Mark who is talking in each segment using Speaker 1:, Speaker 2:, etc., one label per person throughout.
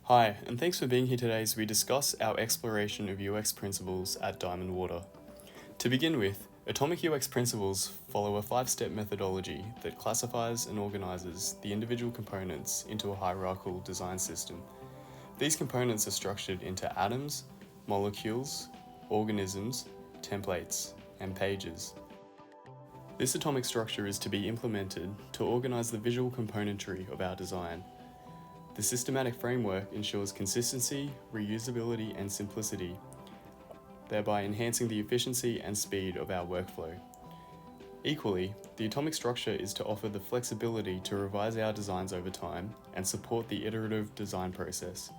Speaker 1: Hi, and thanks for being here today as we discuss our exploration of UX principles at Diamond Water. To begin with, Atomic UX principles follow a 5-step methodology that classifies and organizes the individual components into a hierarchical design system. These components are structured into atoms, molecules, organisms, templates, and pages. This atomic structure is to be implemented to organize the visual componentry of our design. The systematic framework ensures consistency, reusability, and simplicity, thereby enhancing the efficiency and speed of our workflow. Equally, the atomic structure is to offer the flexibility to revise our designs over time and support the iterative design process.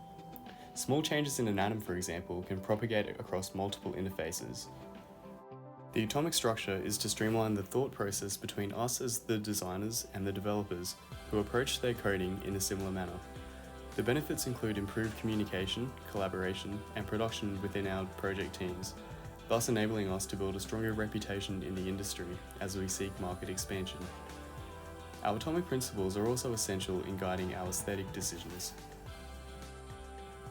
Speaker 1: Small changes in an atom, for example, can propagate across multiple interfaces. The atomic structure is to streamline the thought process between us as the designers and the developers who approach their coding in a similar manner. The benefits include improved communication, collaboration, and production within our project teams, thus enabling us to build a stronger reputation in the industry as we seek market expansion. Our atomic principles are also essential in guiding our aesthetic decisions.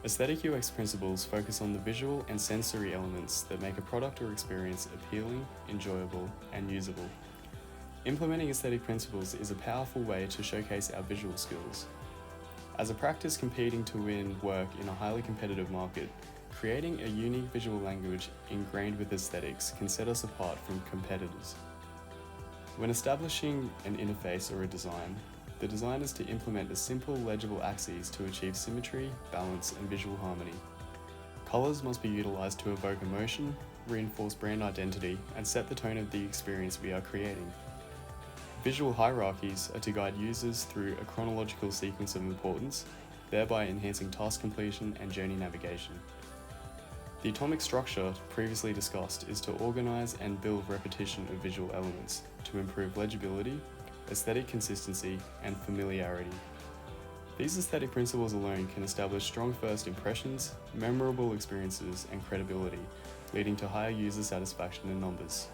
Speaker 1: Aesthetic UX principles focus on the visual and sensory elements that make a product or experience appealing, enjoyable, and usable. Implementing aesthetic principles is a powerful way to showcase our visual skills. As a practice competing to win work in a highly competitive market, creating a unique visual language ingrained with aesthetics can set us apart from competitors. When establishing an interface or a design, the design is to implement a simple, legible axes to achieve symmetry, balance, and visual harmony. Colors must be utilized to evoke emotion, reinforce brand identity, and set the tone of the experience we are creating. Visual hierarchies are to guide users through a chronological sequence of importance, thereby enhancing task completion and journey navigation. The atomic structure previously discussed is to organize and build repetition of visual elements to improve legibility, aesthetic consistency, and familiarity. These aesthetic principles alone can establish strong first impressions, memorable experiences, and credibility, leading to higher user satisfaction and numbers.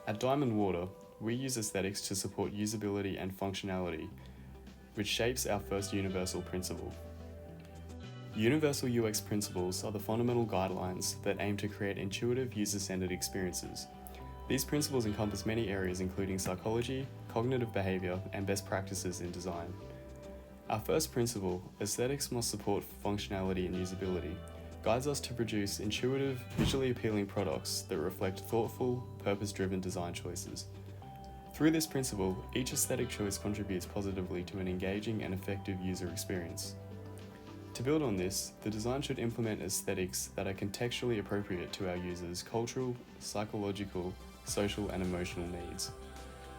Speaker 1: At Diamond Water, we use aesthetics to support usability and functionality, which shapes our first universal principle. Universal UX principles are the fundamental guidelines that aim to create intuitive, user-centered experiences. These principles encompass many areas including psychology, cognitive behavior, and best practices in design. Our first principle, aesthetics must support functionality and usability, guides us to produce intuitive, visually appealing products that reflect thoughtful, purpose-driven design choices. Through this principle, each aesthetic choice contributes positively to an engaging and effective user experience. To build on this, the design should implement aesthetics that are contextually appropriate to our users' cultural, psychological, social, and emotional needs.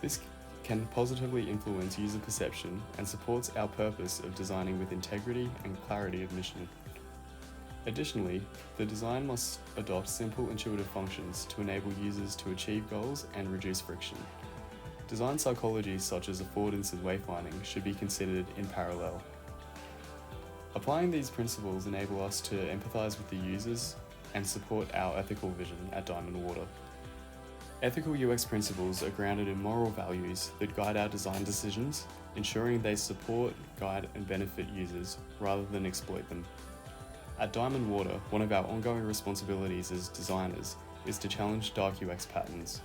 Speaker 1: This can positively influence user perception and supports our purpose of designing with integrity and clarity of mission. Additionally, the design must adopt simple, intuitive functions to enable users to achieve goals and reduce friction. Design psychologies such as affordance and wayfinding should be considered in parallel. Applying these principles enable us to empathize with the users and support our ethical vision at Diamond Water. Ethical UX principles are grounded in moral values that guide our design decisions, ensuring they support, guide, and benefit users rather than exploit them. At Diamond Water, one of our ongoing responsibilities as designers is to challenge dark UX patterns.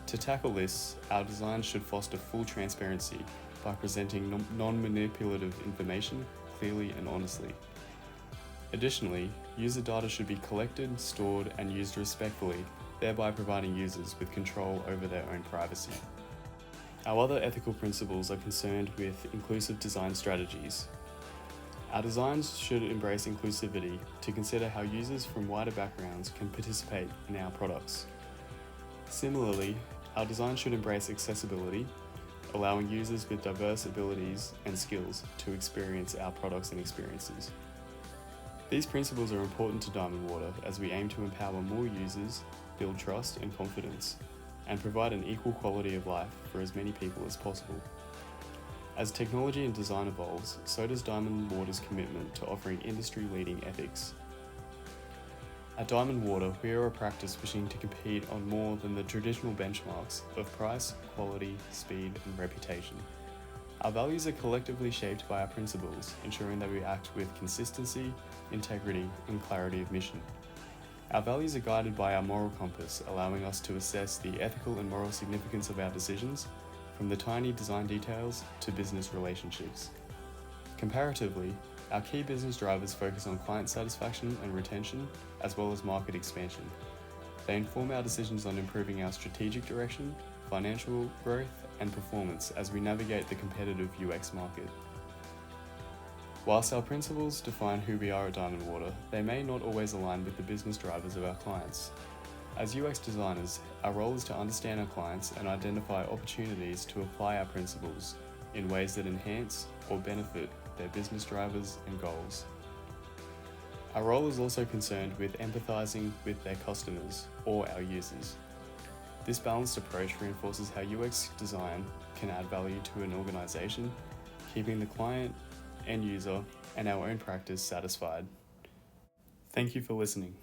Speaker 1: To tackle this, our design should foster full transparency by presenting non-manipulative information clearly and honestly. Additionally, user data should be collected, stored, and used respectfully, thereby providing users with control over their own privacy. Our other ethical principles are concerned with inclusive design strategies. Our designs should embrace inclusivity to consider how users from wider backgrounds can participate in our products. Similarly, our design should embrace accessibility, allowing users with diverse abilities and skills to experience our products and experiences. These principles are important to Diamond Water as we aim to empower more users, build trust and confidence, and provide an equal quality of life for as many people as possible. As technology and design evolves, so does Diamond Water's commitment to offering industry-leading ethics. At Diamond Water, we are a practice wishing to compete on more than the traditional benchmarks of price, quality, speed, and reputation. Our values are collectively shaped by our principles, ensuring that we act with consistency, integrity, and clarity of mission. Our values are guided by our moral compass, allowing us to assess the ethical and moral significance of our decisions, from the tiny design details to business relationships. Comparatively, our key business drivers focus on client satisfaction and retention, as well as market expansion. They inform our decisions on improving our strategic direction, financial growth, and performance as we navigate the competitive UX market. Whilst our principles define who we are at Diamond Water, they may not always align with the business drivers of our clients. As UX designers, our role is to understand our clients and identify opportunities to apply our principles in ways that enhance or benefit their business drivers and goals. Our role is also concerned with empathizing with their customers or our users. This balanced approach reinforces how UX design can add value to an organization, keeping the client, end user, and our own practice satisfied. Thank you for listening.